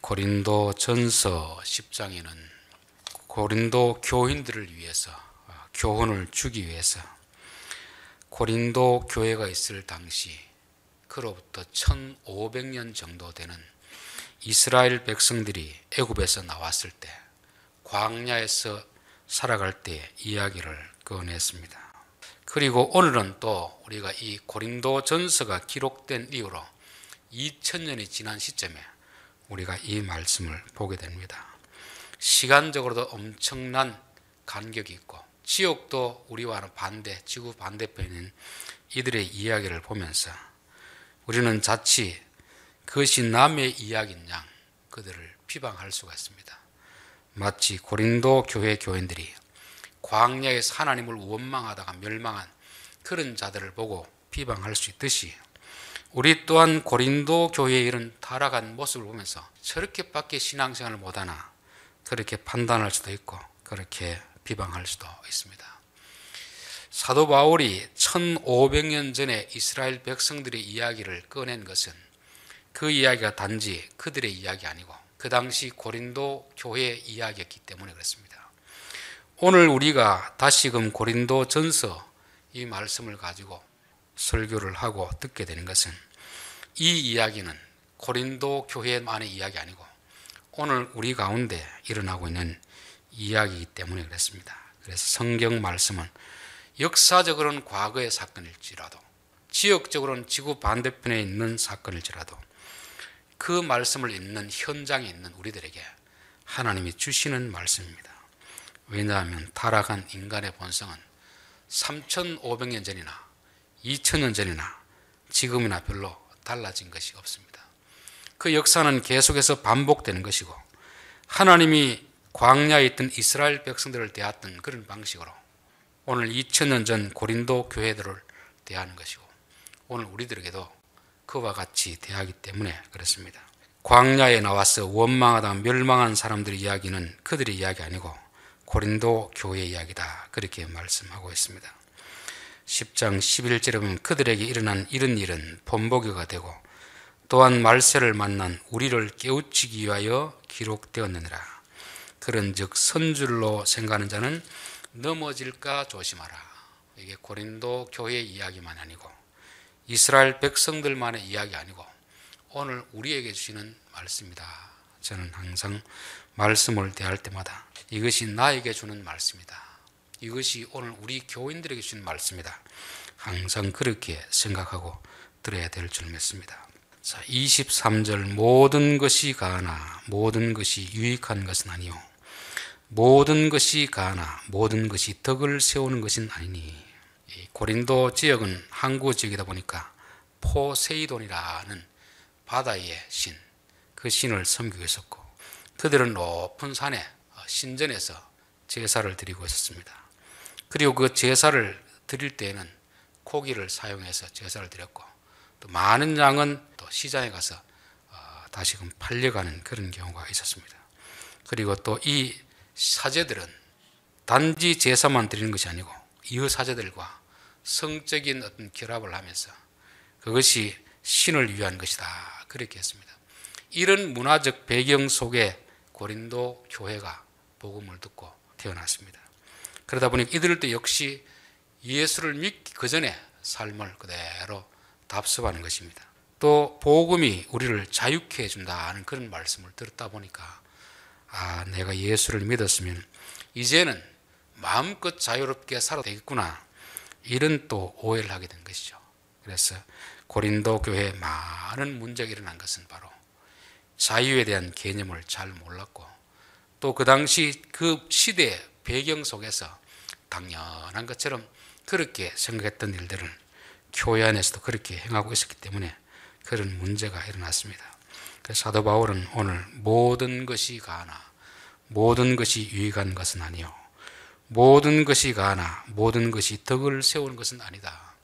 고린도 전서 10장에는 고린도 교인들을 위해서 교훈을 주기 위해서 고린도 교회가 있을 당시 그로부터 1500년 정도 되는 이스라엘 백성들이 애굽에서 나왔을 때 광야에서 살아갈 때 이야기를 꺼냈습니다. 그리고 오늘은 또 우리가 이 고린도 전서가 기록된 이후로 2000년이 지난 시점에 우리가 이 말씀을 보게 됩니다. 시간적으로도 엄청난 간격이 있고 지역도 우리와는 반대, 지구 반대편인 이들의 이야기를 보면서 우리는 자칫 그것이 남의 이야기인 양 그들을 비방할 수가 있습니다. 마치 고린도 교회 교인들이 광야에서 하나님을 원망하다가 멸망한 그런 자들을 보고 비방할 수 있듯이 우리 또한 고린도 교회의 이런 타락한 모습을 보면서 저렇게밖에 신앙생활을 못하나 그렇게 판단할 수도 있고 그렇게 비방할 수도 있습니다. 사도 바울이 1500년 전에 이스라엘 백성들의 이야기를 꺼낸 것은 그 이야기가 단지 그들의 이야기 아니고 그 당시 고린도 교회의 이야기였기 때문에 그렇습니다. 오늘 우리가 다시금 고린도 전서 이 말씀을 가지고 설교를 하고 듣게 되는 것은 이 이야기는 고린도 교회만의 이야기 아니고 오늘 우리 가운데 일어나고 있는 이야기이기 때문에 그렇습니다. 그래서 성경 말씀은 역사적으로는 과거의 사건일지라도 지역적으로는 지구 반대편에 있는 사건일지라도 그 말씀을 읽는 현장에 있는 우리들에게 하나님이 주시는 말씀입니다. 왜냐하면 타락한 인간의 본성은 3500년 전이나 2000년 전이나 지금이나 별로 달라진 것이 없습니다. 그 역사는 계속해서 반복되는 것이고 하나님이 광야에 있던 이스라엘 백성들을 대했던 그런 방식으로 오늘 2000년 전 고린도 교회들을 대하는 것이고 오늘 우리들에게도 그와 같이 대하기 때문에 그렇습니다. 광야에 나와서 원망하다 멸망한 사람들의 이야기는 그들의 이야기 아니고 고린도 교회의 이야기다 그렇게 말씀하고 있습니다. 10장 11절에 보면 그들에게 일어난 이런 일은 본보기가 되고 또한 말세를 만난 우리를 깨우치기 위하여 기록되었느니라. 그런즉 선줄로 생각하는 자는 넘어질까 조심하라. 이게 고린도 교회의 이야기만 아니고 이스라엘 백성들만의 이야기 아니고 오늘 우리에게 주시는 말씀이다. 저는 항상 말씀을 대할 때마다 이것이 나에게 주는 말씀이다. 이것이 오늘 우리 교인들에게 주신 말씀이다. 항상 그렇게 생각하고 들어야 될 줄 믿습니다. 자, 23절 모든 것이 가하나 모든 것이 유익한 것은 아니요 모든 것이 가하나 모든 것이 덕을 세우는 것은 아니니. 고린도 지역은 항구 지역이다 보니까 포세이돈이라는 바다의 신, 그 신을 섬기고 있었고 그들은 높은 산에 신전에서 제사를 드리고 있었습니다. 그리고 그 제사를 드릴 때에는 고기를 사용해서 제사를 드렸고 또 많은 양은 또 시장에 가서 다시금 팔려가는 그런 경우가 있었습니다. 그리고 또 이 사제들은 단지 제사만 드리는 것이 아니고 이웃 사제들과 성적인 어떤 결합을 하면서 그것이 신을 위한 것이다 그렇게 했습니다. 이런 문화적 배경 속에 고린도 교회가 복음을 듣고 태어났습니다. 그러다 보니 이들도 역시 예수를 믿기 그 전에 삶을 그대로 답습하는 것입니다. 또 복음이 우리를 자유케 해준다는 그런 말씀을 들었다 보니까 내가 예수를 믿었으면 이제는 마음껏 자유롭게 살아도 되겠구나 이런 또 오해를 하게 된 것이죠. 그래서 고린도 교회에 많은 문제가 일어난 것은 바로 자유에 대한 개념을 잘 몰랐고 또 그 당시 그 시대의 배경 속에서 당연한 것처럼 그렇게 생각했던 일들을 교회 안에서도 그렇게 행하고 있었기 때문에 그런 문제가 일어났습니다. 그래서 사도 바울은 오늘 모든 것이 가하나 모든 것이 유익한 것은 아니요 모든 것이 가하나 모든 것이 덕을 세우는 것은 아니다.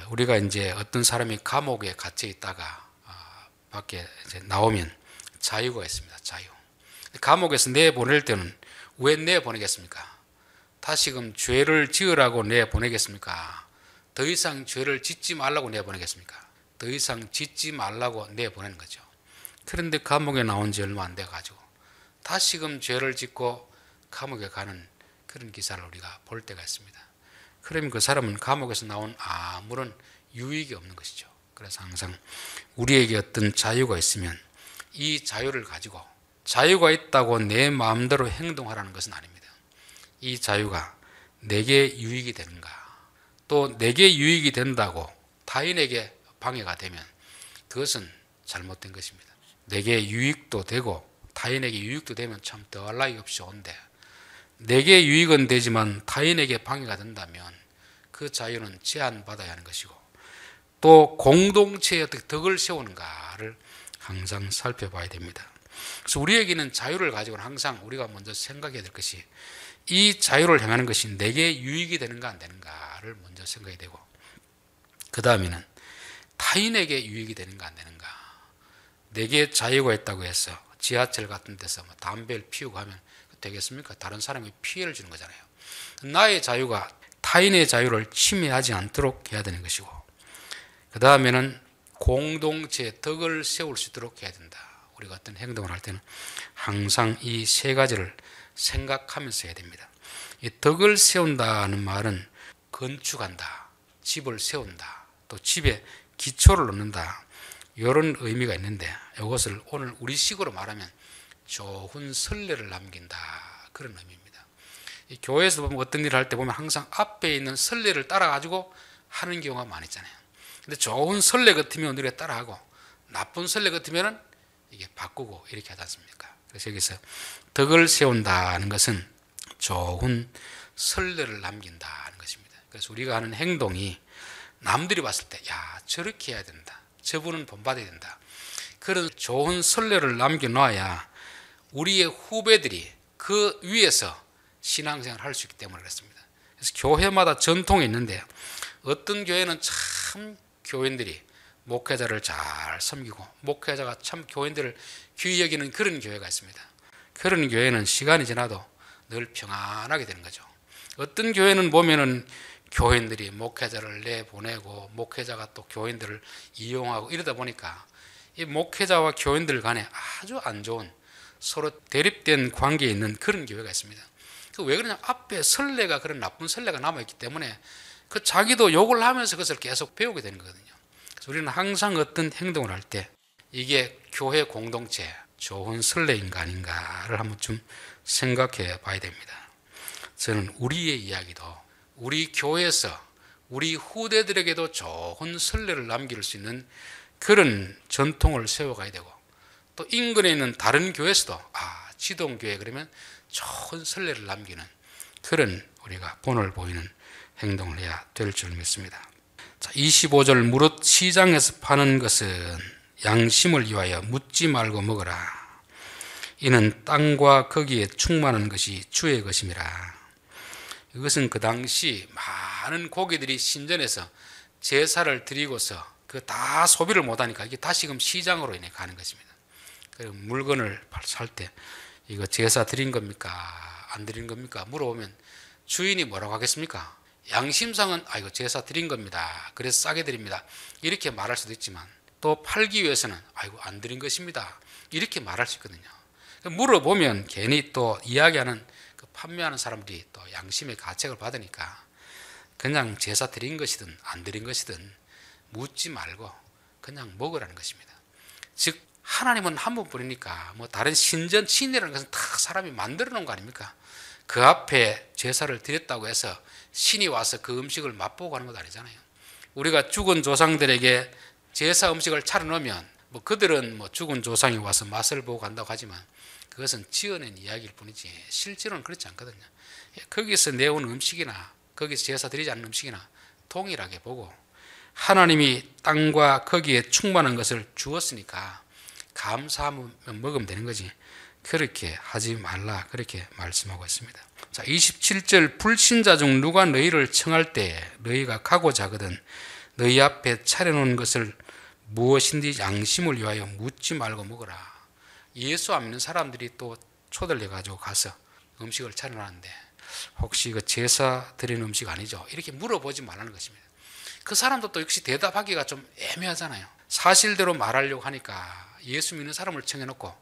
우리가 이제 어떤 사람이 감옥에 갇혀 있다가 밖에 이제 나오면 자유가 있습니다. 자유. 감옥에서 내보낼 때는 왜 내보내겠습니까? 다시금 죄를 지으라고 내보내겠습니까? 더 이상 죄를 짓지 말라고 내보내겠습니까? 더 이상 짓지 말라고 내보내는 거죠. 그런데 감옥에 나온 지 얼마 안 돼가지고 다시금 죄를 짓고 감옥에 가는 그런 기사를 우리가 볼 때가 있습니다. 그러면 그 사람은 감옥에서 나온 아무런 유익이 없는 것이죠. 그래서 항상 우리에게 어떤 자유가 있으면 이 자유를 가지고 자유가 있다고 내 마음대로 행동하라는 것은 아닙니다. 이 자유가 내게 유익이 되는가, 또 내게 유익이 된다고 타인에게 방해가 되면 그것은 잘못된 것입니다. 내게 유익도 되고 타인에게 유익도 되면 참 더할 나위 없이 좋은데, 내게 유익은 되지만 타인에게 방해가 된다면 그 자유는 제한받아야 하는 것이고, 또 공동체에 어떻게 덕을 세우는가를 항상 살펴봐야 됩니다. 그래서 우리에게는 자유를 가지고는 항상 우리가 먼저 생각해야 될 것이, 이 자유를 행하는 것이 내게 유익이 되는가 안 되는가를 먼저 생각해야 되고, 그 다음에는 타인에게 유익이 되는가 안 되는가. 내게 자유가 있다고 해서 지하철 같은 데서 담배를 피우고 하면 되겠습니까? 다른 사람이 피해를 주는 거잖아요. 나의 자유가 타인의 자유를 침해하지 않도록 해야 되는 것이고, 그 다음에는 공동체의 덕을 세울 수 있도록 해야 된다. 우리가 어떤 행동을 할 때는 항상 이 세 가지를 생각하면서 해야 됩니다. 이 덕을 세운다는 말은 건축한다, 집을 세운다, 또 집에 기초를 놓는다, 이런 의미가 있는데, 이것을 오늘 우리식으로 말하면 좋은 선례를 남긴다, 그런 의미입니다. 이 교회에서 보면 어떤 일을 할 때 보면 항상 앞에 있는 선례를 따라가지고 하는 경우가 많이 있잖아요. 근데 좋은 선례 같으면 우리가 따라하고, 나쁜 선례 같으면 이게 바꾸고 이렇게 하지 않습니까? 그래서 여기서 덕을 세운다는 것은 좋은 선례를 남긴다는 것입니다. 그래서 우리가 하는 행동이 남들이 봤을 때, 야, 저렇게 해야 된다, 저분은 본받아야 된다, 그런 좋은 선례를 남겨놔야 우리의 후배들이 그 위에서 신앙생활을 할 수 있기 때문에 그렇습니다. 그래서 교회마다 전통이 있는데, 어떤 교회는 참 교인들이 목회자를 잘 섬기고 목회자가 참 교인들을 귀히 여기는 그런 교회가 있습니다. 그런 교회는 시간이 지나도 늘 평안하게 되는 거죠. 어떤 교회는 보면은 교인들이 목회자를 내보내고 목회자가 또 교인들을 이용하고 이러다 보니까 이 목회자와 교인들 간에 아주 안 좋은, 서로 대립된 관계에 있는 그런 교회가 있습니다. 왜 그러냐, 앞에 선례가, 그런 나쁜 선례가 남아있기 때문에 그 자기도 욕을 하면서 그것을 계속 배우게 되는 거거든요. 그래서 우리는 항상 어떤 행동을 할 때 이게 교회 공동체 좋은 선례인가 아닌가를 한번 좀 생각해 봐야 됩니다. 저는 우리의 이야기도 우리 교회에서 우리 후대들에게도 좋은 선례를 남길 수 있는 그런 전통을 세워가야 되고, 또 인근에 있는 다른 교회에서도 지동교회 그러면 좋은 선례를 남기는 그런 우리가 본을 보이는 행동을 해야 될 줄 믿습니다. 자, 25절 무릇 시장에서 파는 것은 양심을 위하여 묻지 말고 먹어라. 이는 땅과 거기에 충만한 것이 주의 것임이라. 이것은 그 당시 많은 고기들이 신전에서 제사를 드리고서 그 다 소비를 못하니까 이게 다시금 시장으로 인해 가는 것입니다. 물건을 살 때 이거 제사 드린 겁니까? 안 드린 겁니까? 물어보면 주인이 뭐라고 하겠습니까? 양심상은 이거 제사 드린 겁니다, 그래서 싸게 드립니다, 이렇게 말할 수도 있지만, 또 팔기 위해서는 이거 안 드린 것입니다, 이렇게 말할 수 있거든요. 물어보면 괜히 또 이야기하는 그 판매하는 사람들이 또 양심의 가책을 받으니까 그냥 제사 드린 것이든 안 드린 것이든 묻지 말고 그냥 먹으라는 것입니다. 즉 하나님은 한 번뿐이니까 다른 신전 신이라는 것은 다 사람이 만들어 놓은 거 아닙니까? 그 앞에 제사를 드렸다고 해서 신이 와서 그 음식을 맛보고 하는 것 아니잖아요. 우리가 죽은 조상들에게 제사 음식을 차려놓으면 그들은 죽은 조상이 와서 맛을 보고 간다고 하지만 그것은 지어낸 이야기일 뿐이지 실제로는 그렇지 않거든요. 거기서 내온 음식이나 거기서 제사 드리지 않는 음식이나 동일하게 보고, 하나님이 땅과 거기에 충만한 것을 주었으니까 감사하면 먹으면 되는 거지, 그렇게 하지 말라, 그렇게 말씀하고 있습니다. 자, 27절 불신자 중 누가 너희를 청할 때 너희가 가고자 하거든 너희 앞에 차려놓은 것을 무엇인지 양심을 위하여 묻지 말고 먹어라. 예수 안 믿는 사람들이 또 초대를 해가지고 가서 음식을 차려놨는데 혹시 이거 제사 드리는 음식 아니죠? 이렇게 물어보지 말라는 것입니다. 그 사람도 또 역시 대답하기가 좀 애매하잖아요. 사실대로 말하려고 하니까 예수 믿는 사람을 청해놓고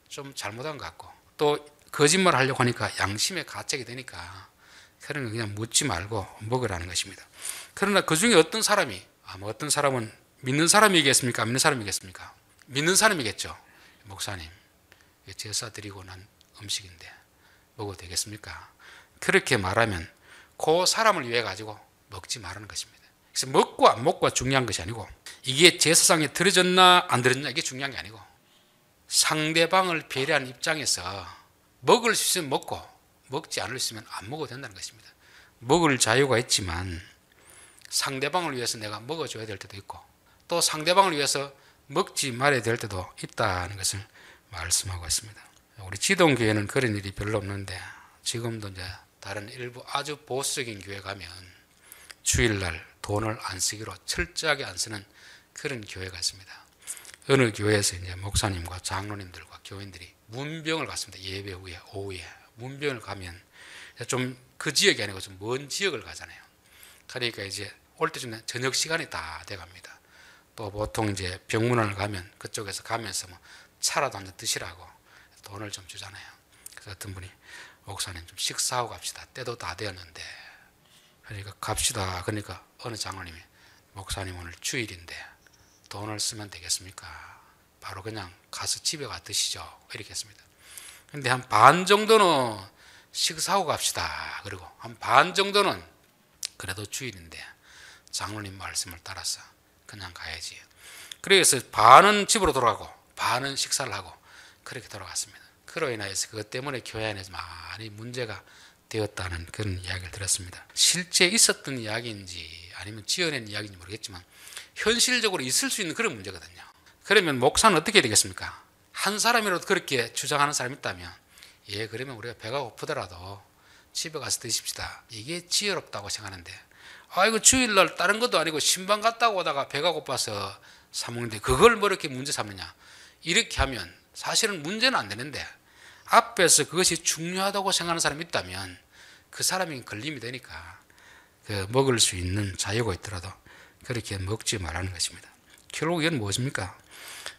좀 잘못한 것 같고, 또 거짓말 하려고 하니까 양심의 가책이 되니까 그런 거 그냥 묻지 말고 먹으라는 것입니다. 그러나 그 중에 어떤 사람이, 어떤 사람은 믿는 사람이겠습니까? 안 믿는 사람이겠습니까? 믿는 사람이겠죠. 목사님, 제사 드리고 난 음식인데 먹어도 되겠습니까? 그렇게 말하면 그 사람을 위해 가지고 먹지 말라는 것입니다. 그래서 먹고 안 먹고가 중요한 것이 아니고, 이게 제사상에 들어졌나 안 들어졌나 이게 중요한 게 아니고, 상대방을 배려하는 입장에서 먹을 수 있으면 먹고 먹지 않을 수 있으면 안 먹어도 된다는 것입니다. 먹을 자유가 있지만 상대방을 위해서 내가 먹어줘야 될 때도 있고, 또 상대방을 위해서 먹지 말아야 될 때도 있다는 것을 말씀하고 있습니다. 우리 지동교회는 그런 일이 별로 없는데, 지금도 이제 다른 일부 아주 보수적인 교회 가면 주일날 돈을 안 쓰기로 철저하게 안 쓰는 그런 교회가 있습니다. 어느 교회에서 이제 목사님과 장로님들과 교인들이 문병을 갔습니다. 예배 후에 오후에 문병을 가면 좀 그 지역이 아니고 좀 먼 지역을 가잖아요. 그러니까 이제 올 때쯤에 저녁 시간이 다 돼갑니다. 또 보통 이제 병문안을 가면 그쪽에서 가면서 뭐 차라도 한잔 드시라고 돈을 좀 주잖아요. 그래서 어떤 분이 목사님 좀 식사하고 갑시다. 때도 다 되었는데. 그러니까 갑시다. 그러니까 어느 장로님이 목사님 오늘 주일인데 돈을 쓰면 되겠습니까? 바로 그냥 가서 집에 가 드시죠. 이렇게 했습니다. 근데 한 반 정도는 식사하고 갑시다. 그리고 한 반 정도는 그래도 주일인데 장로님 말씀을 따라서 그냥 가야지. 그래서 반은 집으로 돌아가고 반은 식사를 하고 그렇게 돌아갔습니다. 그로 인해서 그것 때문에 교회 안에서 많이 문제가 되었다는 그런 이야기를 들었습니다. 실제 있었던 이야기인지 아니면 지어낸 이야기인지 모르겠지만 현실적으로 있을 수 있는 그런 문제거든요. 그러면 목사는 어떻게 되겠습니까? 한 사람이라도 그렇게 주장하는 사람이 있다면, 그러면 우리가 배가 고프더라도 집에 가서 드십시다. 이게 지혜롭다고 생각하는데, 이거 주일날 다른 것도 아니고 신방 갔다 오다가 배가 고파서 사 먹는데 그걸 뭐 이렇게 문제 삼느냐. 이렇게 하면 사실은 문제는 안 되는데, 앞에서 그것이 중요하다고 생각하는 사람이 있다면 그 사람이 걸림이 되니까 먹을 수 있는 자유가 있더라도 그렇게 먹지 말라는 것입니다. 결국 이건 무엇입니까?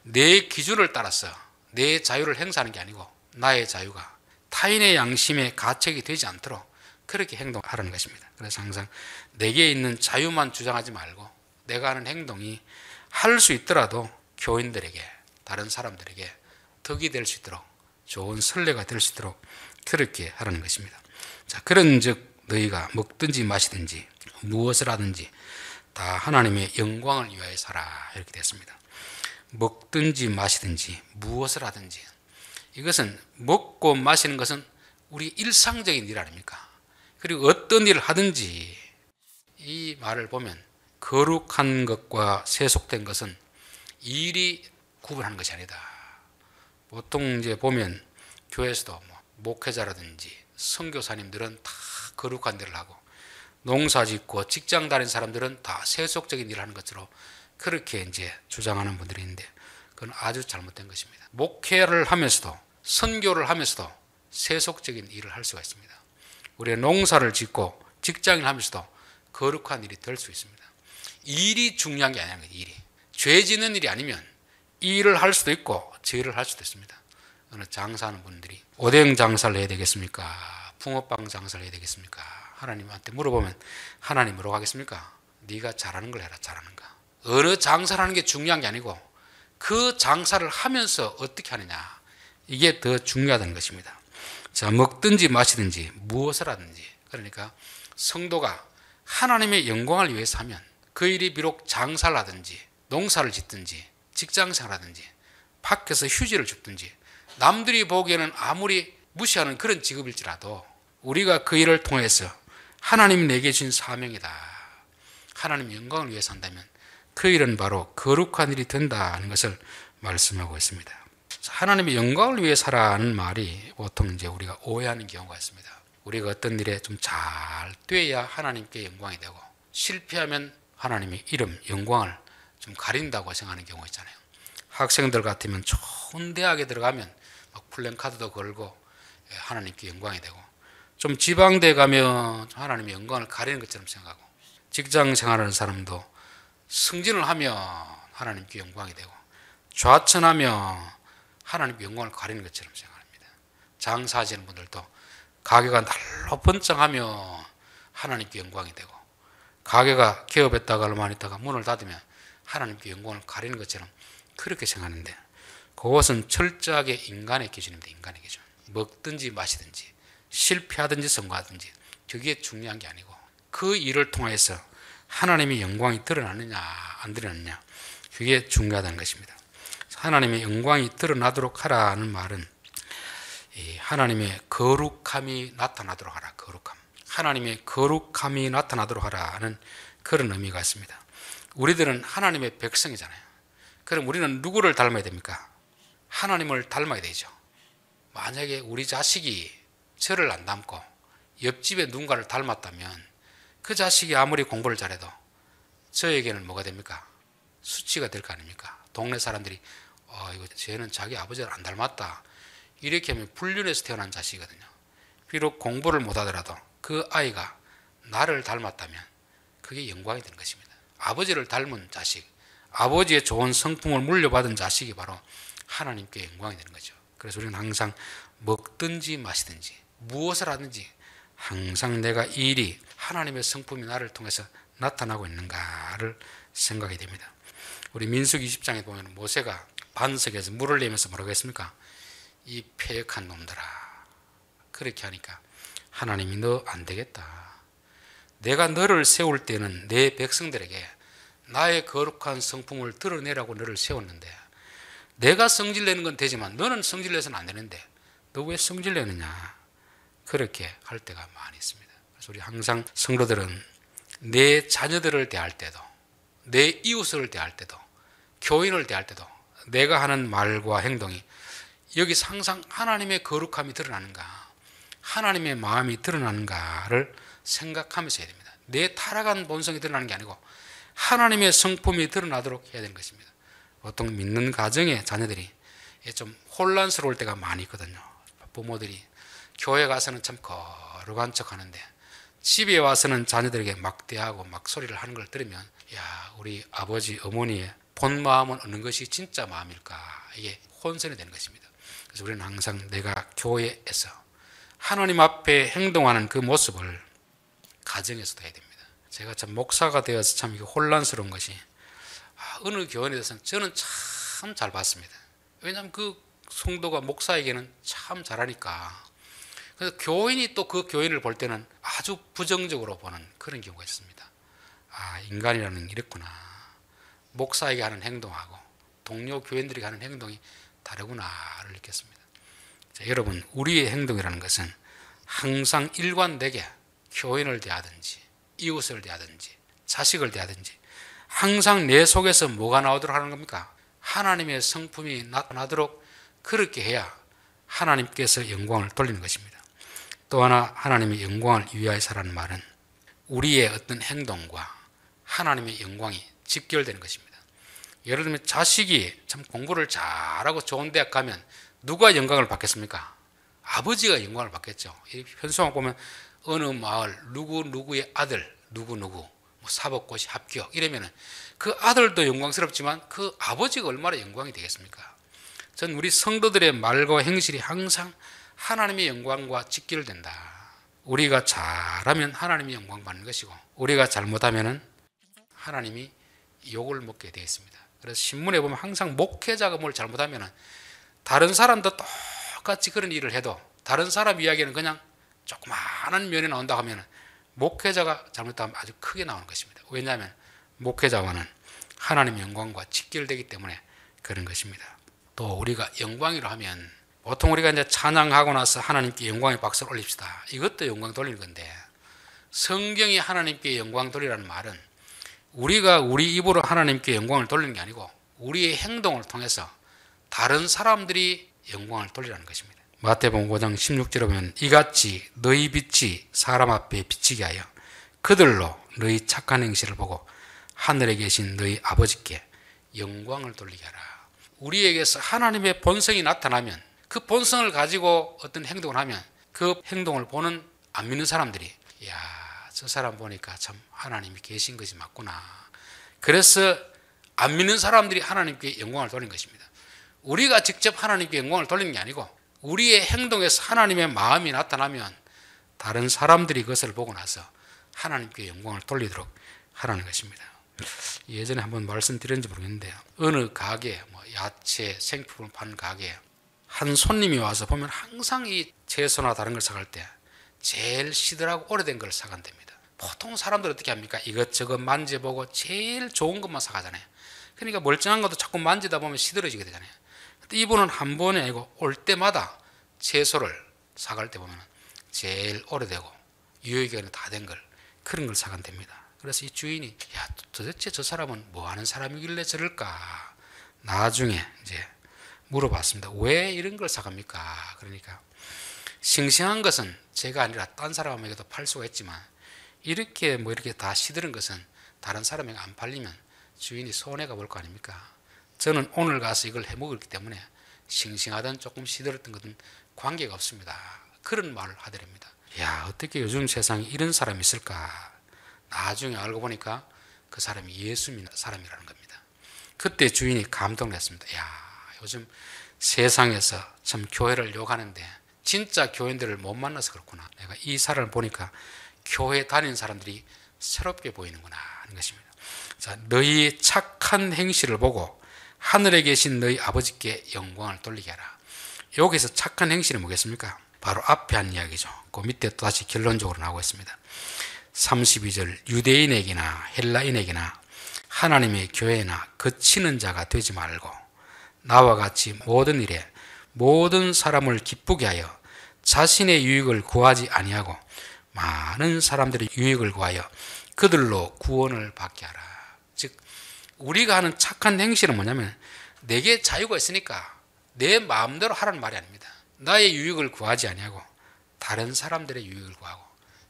내 기준을 따라서 내 자유를 행사하는 게 아니고 나의 자유가 타인의 양심에 가책이 되지 않도록 그렇게 행동하라는 것입니다. 그래서 항상 내게 있는 자유만 주장하지 말고 내가 하는 행동이 할 수 있더라도 교인들에게, 다른 사람들에게 덕이 될 수 있도록, 좋은 선례가 될 수 있도록 그렇게 하라는 것입니다. 자, 그런즉 너희가 먹든지 마시든지 무엇을 하든지 다 하나님의 영광을 위하여 살아, 이렇게 됐습니다. 먹든지 마시든지 무엇을 하든지, 이것은 먹고 마시는 것은 우리 일상적인 일 아닙니까? 그리고 어떤 일을 하든지, 이 말을 보면 거룩한 것과 세속된 것은 일이 구분하는 것이 아니다. 보통 이제 보면 교회에서도 목회자라든지 선교사님들은 다 거룩한 일을 하고, 농사 짓고 직장 다니는 사람들은 다 세속적인 일을 하는 것으로 그렇게 이제 주장하는 분들이 있는데, 그건 아주 잘못된 것입니다. 목회를 하면서도 선교를 하면서도 세속적인 일을 할 수가 있습니다. 우리가 농사를 짓고 직장을 하면서도 거룩한 일이 될 수 있습니다. 일이 중요한 게 아니라는 거예요. 일이. 죄 짓는 일이 아니면 일을 할 수도 있고 죄를 할 수도 있습니다. 어느 장사하는 분들이 오뎅 장사를 해야 되겠습니까? 붕어빵 장사를 해야 되겠습니까? 하나님한테 물어보면 하나님 뭐라고 하겠습니까? 네가 잘하는 걸 해라, 잘하는 거. 어느 장사를 하는 게 중요한 게 아니고 그 장사를 하면서 어떻게 하느냐, 이게 더 중요하다는 것입니다. 자, 먹든지 마시든지 무엇을 하든지, 그러니까 성도가 하나님의 영광을 위해서 하면 그 일이 비록 장사를 하든지 농사를 짓든지 직장생활 하든지 밖에서 휴지를 줍든지 남들이 보기에는 아무리 무시하는 그런 직업일지라도 우리가 그 일을 통해서 하나님이 내게 주신 사명이다, 하나님의 영광을 위해서 한다면 그 일은 바로 거룩한 일이 된다는 것을 말씀하고 있습니다. 하나님의 영광을 위해 살아라는 말이 보통 이제 우리가 오해하는 경우가 있습니다. 우리가 어떤 일에 좀 잘 돼야 하나님께 영광이 되고 실패하면 하나님의 이름, 영광을 좀 가린다고 생각하는 경우가 있잖아요. 학생들 같으면 좋은 대학에 들어가면 막 플랜카드도 걸고 하나님께 영광이 되고, 좀 지방대 가면 하나님의 영광을 가리는 것처럼 생각하고, 직장 생활하는 사람도 승진을 하면 하나님께 영광이 되고, 좌천하며 하나님께 영광을 가리는 것처럼 생각합니다. 장사하시는 분들도 가게가 날로 번창하며 하나님께 영광이 되고, 가게가 개업했다가 얼마 있다가 문을 닫으면 하나님께 영광을 가리는 것처럼 그렇게 생각하는데, 그것은 철저하게 인간의 기준입니다. 인간의 기준. 먹든지 마시든지 실패하든지 성공하든지 그게 중요한 게 아니고, 그 일을 통해서 하나님의 영광이 드러나느냐 안 드러나느냐, 그게 중요하다는 것입니다. 하나님의 영광이 드러나도록 하라는 말은 하나님의 거룩함이 나타나도록 하라. 거룩함. 하나님의 거룩함이 나타나도록 하라는 그런 의미가 있습니다. 우리들은 하나님의 백성이잖아요. 그럼 우리는 누구를 닮아야 됩니까? 하나님을 닮아야 되죠. 만약에 우리 자식이 저를 안 닮고 옆집에 누군가를 닮았다면 그 자식이 아무리 공부를 잘해도 저에게는 뭐가 됩니까? 수치가 될 거 아닙니까? 동네 사람들이 이거 쟤는 자기 아버지를 안 닮았다, 이렇게 하면 불륜해서 태어난 자식이거든요. 비록 공부를 못하더라도 그 아이가 나를 닮았다면 그게 영광이 되는 것입니다. 아버지를 닮은 자식, 아버지의 좋은 성품을 물려받은 자식이 바로 하나님께 영광이 되는 거죠. 그래서 우리는 항상 먹든지 마시든지 무엇을 하든지 항상 내가 이 일이 하나님의 성품이 나를 통해서 나타나고 있는가를 생각이 됩니다. 우리 민수기 20장에 보면 모세가 반석에서 물을 내면서 뭐라고 했습니까? 이 패역한 놈들아. 그렇게 하니까 하나님이 너 안 되겠다. 내가 너를 세울 때는 내 백성들에게 나의 거룩한 성품을 드러내라고 너를 세웠는데, 내가 성질내는 건 되지만 너는 성질내서는 안 되는데 너 왜 성질내느냐, 그렇게 할 때가 많이 있습니다. 그래서 우리 항상 성도들은 내 자녀들을 대할 때도, 내 이웃을 대할 때도, 교인을 대할 때도 내가 하는 말과 행동이 여기서 항상 하나님의 거룩함이 드러나는가, 하나님의 마음이 드러나는가를 생각하면서 해야 됩니다. 내 타락한 본성이 드러나는 게 아니고 하나님의 성품이 드러나도록 해야 되는 것입니다. 보통 믿는 가정의 자녀들이 좀 혼란스러울 때가 많이 있거든요. 부모들이 교회 가서는 참 거룩한 척 하는데 집에 와서는 자녀들에게 막대하고 막 소리를 하는 걸 들으면, 야, 우리 아버지 어머니의 본 마음은 어느 것이 진짜 마음일까, 이게 혼선이 되는 것입니다. 그래서 우리는 항상 내가 교회에서 하나님 앞에 행동하는 그 모습을 가정에서도 해야 됩니다. 제가 참 목사가 되어서 참 이게 혼란스러운 것이, 어느 교회에 대해서는 저는 참 잘 봤습니다. 왜냐하면 그 성도가 목사에게는 참 잘하니까. 그래서 교인이 또 그 교인을 볼 때는 아주 부정적으로 보는 그런 경우가 있습니다. 인간이라는 이랬구나. 목사에게 하는 행동하고 동료 교인들에게 하는 행동이 다르구나를 느꼈습니다. 자, 여러분, 우리의 행동이라는 것은 항상 일관되게 교인을 대하든지 이웃을 대하든지 자식을 대하든지 항상 내 속에서 뭐가 나오도록 하는 겁니까? 하나님의 성품이 나타나도록 그렇게 해야 하나님께서 영광을 돌리는 것입니다. 또 하나, 하나님의 영광을 위하여 살라는 말은 우리의 어떤 행동과 하나님의 영광이 직결되는 것입니다. 예를 들면 자식이 참 공부를 잘하고 좋은 대학 가면 누가 영광을 받겠습니까? 아버지가 영광을 받겠죠. 현수막 보면 어느 마을 누구누구의 아들 누구누구 사법고시 합격 이러면 그 아들도 영광스럽지만 그 아버지가 얼마나 영광이 되겠습니까? 전 우리 성도들의 말과 행실이 항상 하나님의 영광과 직결된다. 우리가 잘하면 하나님이 영광 받는 것이고 우리가 잘못하면 하나님이 욕을 먹게 되어 있습니다. 그래서 신문에 보면 항상 목회자가 뭘 잘못하면 다른 사람도 똑같이 그런 일을 해도 다른 사람 이야기는 그냥 조그마한 면에 나온다 하면 목회자가 잘못하면 아주 크게 나오는 것입니다. 왜냐하면 목회자와는 하나님의 영광과 직결되기 때문에 그런 것입니다. 또 우리가 영광이라 하면 보통 우리가 이제 찬양하고 나서 하나님께 영광의 박수를 올립시다. 이것도 영광 돌리는 건데, 성경이 하나님께 영광 돌리라는 말은 우리가 우리 입으로 하나님께 영광을 돌리는 게 아니고 우리의 행동을 통해서 다른 사람들이 영광을 돌리라는 것입니다. 마태복음 5장 16절에 보면 이같이 너희 빛이 사람 앞에 비치게 하여 그들로 너희 착한 행실을 보고 하늘에 계신 너희 아버지께 영광을 돌리게 하라. 우리에게서 하나님의 본성이 나타나면 그 본성을 가지고 어떤 행동을 하면 그 행동을 보는 안 믿는 사람들이 저 사람 보니까 참 하나님이 계신 것이 맞구나. 그래서 안 믿는 사람들이 하나님께 영광을 돌린 것입니다. 우리가 직접 하나님께 영광을 돌리는 게 아니고 우리의 행동에서 하나님의 마음이 나타나면 다른 사람들이 그것을 보고 나서 하나님께 영광을 돌리도록 하라는 것입니다. 예전에 한번 말씀드렸는지 모르겠는데요. 어느 가게, 야채, 생필품을 파는 가게에 한 손님이 와서 보면 항상 이 채소나 다른 걸 사갈 때 제일 시들하고 오래된 걸 사간답니다. 보통 사람들 어떻게 합니까? 이것저것 만져보고 제일 좋은 것만 사가잖아요. 그러니까 멀쩡한 것도 자꾸 만지다 보면 시들어지게 되잖아요. 근데 이분은 한 번이 아니고 올 때마다 채소를 사갈 때 보면 제일 오래되고 유효기간이 다 된 걸, 그런 걸 사간답니다. 그래서 이 주인이 도대체 저 사람은 뭐 하는 사람이길래 저럴까? 나중에 이제 물어봤습니다. 왜 이런 걸 사갑니까? 그러니까 싱싱한 것은 제가 아니라 딴 사람에게도 팔 수가 있지만 이렇게 이렇게 다 시드는 것은 다른 사람에게 안 팔리면 주인이 손해가 볼 거 아닙니까? 저는 오늘 가서 이걸 해 먹었기 때문에 싱싱하든 조금 시들었던 것은 관계가 없습니다. 그런 말을 하더랍니다. 어떻게 요즘 세상에 이런 사람이 있을까? 나중에 알고 보니까 그 사람이 예수 믿는 사람이라는 겁니다. 그때 주인이 감동을 했습니다. 요즘 세상에서 참 교회를 욕하는데 진짜 교인들을 못 만나서 그렇구나. 내가 이 사람을 보니까 교회 다니는 사람들이 새롭게 보이는구나 하는 것입니다. 자, 너희 착한 행실을 보고 하늘에 계신 너희 아버지께 영광을 돌리게 하라. 여기서 착한 행실이 뭐겠습니까? 바로 앞에 한 이야기죠. 그 밑에 또 다시 결론적으로 나오고 있습니다. 32절, 유대인에게나 헬라인에게나 하나님의 교회나 그치는 자가 되지 말고 나와 같이 모든 일에 모든 사람을 기쁘게 하여 자신의 유익을 구하지 아니하고 많은 사람들의 유익을 구하여 그들로 구원을 받게 하라. 즉 우리가 하는 착한 행실은 뭐냐면 내게 자유가 있으니까 내 마음대로 하라는 말이 아닙니다. 나의 유익을 구하지 아니하고 다른 사람들의 유익을 구하고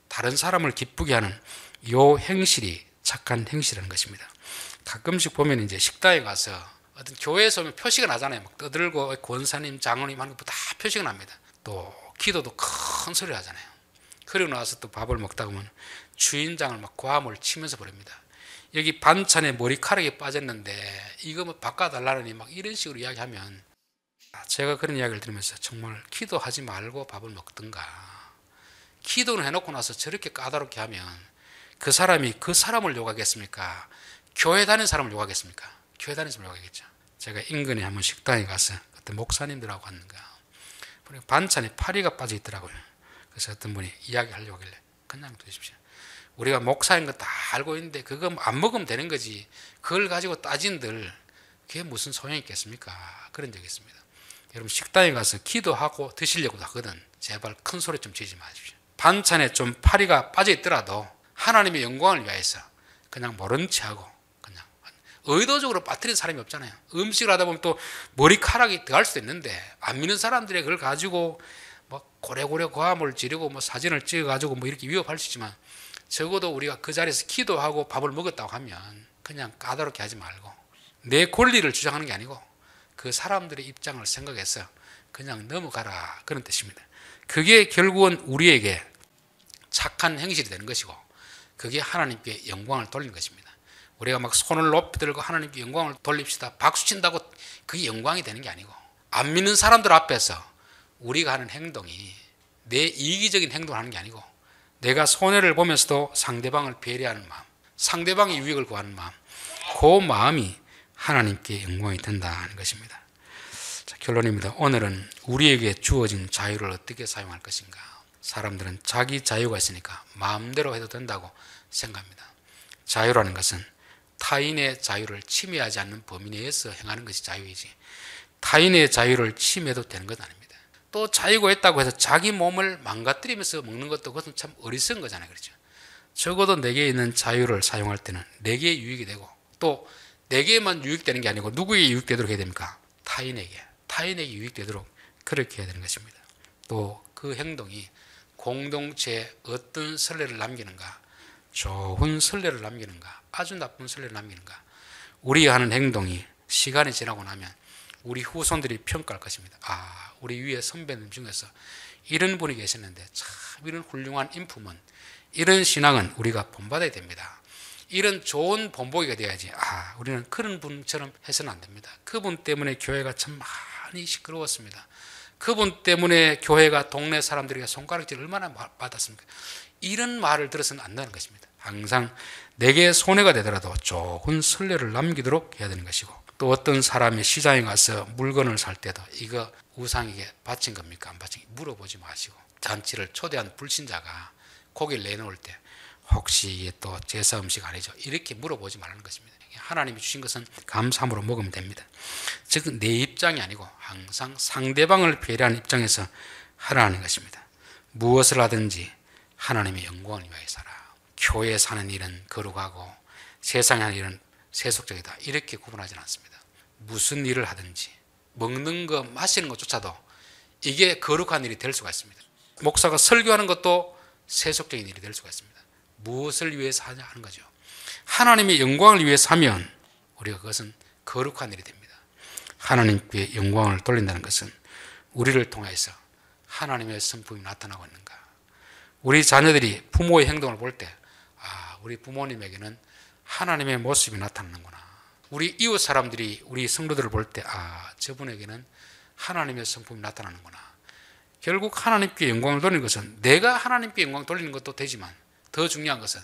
다른 사람을 기쁘게 하는 이 행실이 착한 행실이라는 것입니다. 가끔씩 보면 이제 식당에 가서 어떤 교회에서 오면 표시가 나잖아요. 막 떠들고 권사님, 장로님 하는 것도 다 표시가 납니다. 또 기도도 큰 소리를 하잖아요. 그리고 나서 또 밥을 먹다 보면 주인장을 막 고함을 치면서 부릅니다. 여기 반찬에 머리카락이 빠졌는데 이거 바꿔달라느니 막 이런 식으로 이야기하면 제가 그런 이야기를 들으면서 정말 기도하지 말고 밥을 먹든가, 기도는 해놓고 나서 저렇게 까다롭게 하면 그 사람이 그 사람을 욕하겠습니까? 교회 다니는 사람을 욕하겠습니까? 교회 다니는 사람을 욕하겠죠. 제가 인근에 한번 식당에 가서 그때 목사님들하고 갔는가 반찬에 파리가 빠져 있더라고요. 그래서 어떤 분이 이야기하려고 하길래 그냥 두십시오. 우리가 목사인 거 다 알고 있는데 그거 안 먹으면 되는 거지 그걸 가지고 따진들 그게 무슨 소용이 있겠습니까? 그런 적이 있습니다. 여러분 식당에 가서 기도하고 드시려고도 하거든. 제발 큰 소리 좀 지지 마십시오. 반찬에 좀 파리가 빠져 있더라도 하나님의 영광을 위해서 그냥 모른 체하고 그냥 의도적으로 빠뜨린 사람이 없잖아요. 음식을 하다 보면 또 머리카락이 들어갈 수도 있는데 안 믿는 사람들이 그걸 가지고 고래고래 고함을 지르고 사진을 찍어가지고 이렇게 위협할 수 있지만 적어도 우리가 그 자리에서 기도하고 밥을 먹었다고 하면 그냥 까다롭게 하지 말고 내 권리를 주장하는 게 아니고 그 사람들의 입장을 생각해서 그냥 넘어가라 그런 뜻입니다. 그게 결국은 우리에게 착한 행실이 되는 것이고 그게 하나님께 영광을 돌리는 것입니다. 우리가 손을 높이 들고 하나님께 영광을 돌립시다 박수친다고 그게 영광이 되는 게 아니고 안 믿는 사람들 앞에서 우리가 하는 행동이 내 이기적인 행동을 하는 게 아니고 내가 손해를 보면서도 상대방을 배려하는 마음, 상대방의 유익을 구하는 마음, 그 마음이 하나님께 영광이 된다는 것입니다. 자, 결론입니다. 오늘은 우리에게 주어진 자유를 어떻게 사용할 것인가. 사람들은 자기 자유가 있으니까 마음대로 해도 된다고 생각합니다. 자유라는 것은 타인의 자유를 침해하지 않는 범위 내에서 행하는 것이 자유이지 타인의 자유를 침해해도 되는 건 아닙니다. 또 자유가 있다고 해서 자기 몸을 망가뜨리면서 먹는 것도 그것은 참 어리석은 거잖아요. 그렇죠? 적어도 내게 있는 자유를 사용할 때는 내게 유익이 되고 또 내게만 유익되는 게 아니고 누구에게 유익되도록 해야 됩니까? 타인에게 유익되도록 그렇게 해야 되는 것입니다. 또 그 행동이 공동체에 어떤 선례를 남기는가, 좋은 선례를 남기는가, 아주 나쁜 선례를 남기는가. 우리가 하는 행동이 시간이 지나고 나면 우리 후손들이 평가할 것입니다. 우리 위에 선배님 중에서 이런 분이 계셨는데 참 이런 훌륭한 인품은 이런 신앙은 우리가 본받아야 됩니다. 이런 좋은 본보기가 돼야지. 우리는 그런 분처럼 해서는 안 됩니다. 그분 때문에 교회가 참 많이 시끄러웠습니다. 그분 때문에 교회가 동네 사람들에게 손가락질 얼마나 받았습니까? 이런 말을 들어서는 안 되는 것입니다. 항상 내게 손해가 되더라도 좋은 선례를 남기도록 해야 되는 것이고, 또 어떤 사람이 시장에 가서 물건을 살 때도 이거 우상에게 바친 겁니까? 안 바친 겁니까? 물어보지 마시고, 잔치를 초대한 불신자가 고기를 내놓을 때 혹시 이게 또 제사 음식 아니죠? 이렇게 물어보지 말라는 것입니다. 하나님이 주신 것은 감사함으로 먹으면 됩니다. 즉 내 입장이 아니고 항상 상대방을 배려하는 입장에서 하라는 것입니다. 무엇을 하든지 하나님의 영광을 위하여 살아. 교회에 사는 일은 거룩하고 세상에 하는 일은 세속적이다, 이렇게 구분하지는 않습니다. 무슨 일을 하든지 먹는 거 마시는 것조차도 이게 거룩한 일이 될 수가 있습니다. 목사가 설교하는 것도 세속적인 일이 될 수가 있습니다. 무엇을 위해서 하냐 하는 거죠. 하나님의 영광을 위해서 하면 우리가 그것은 거룩한 일이 됩니다. 하나님께 영광을 돌린다는 것은 우리를 통해서 하나님의 성품이 나타나고 있는가, 우리 자녀들이 부모의 행동을 볼 때 우리 부모님에게는 하나님의 모습이 나타나는구나, 우리 이웃 사람들이 우리 성도들을 볼 때 저분에게는 하나님의 성품이 나타나는구나. 결국 하나님께 영광을 돌리는 것은 내가 하나님께 영광 돌리는 것도 되지만 더 중요한 것은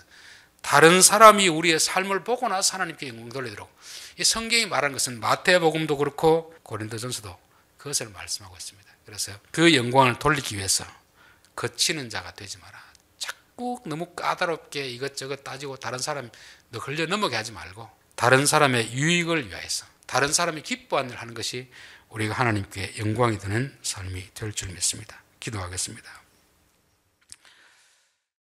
다른 사람이 우리의 삶을 보고 나서 하나님께 영광 돌리도록, 이 성경이 말하는 것은 마태복음도 그렇고 고린도전서도 그것을 말씀하고 있습니다. 그래서 그 영광을 돌리기 위해서 거치는 자가 되지 마라. 자꾸 너무 까다롭게 이것저것 따지고 다른 사람 너 걸려 넘어게 하지 말고 다른 사람의 유익을 위해서 다른 사람이 기뻐하는 일을 하는 것이 우리가 하나님께 영광이 되는 삶이 될 줄 믿습니다. 기도하겠습니다.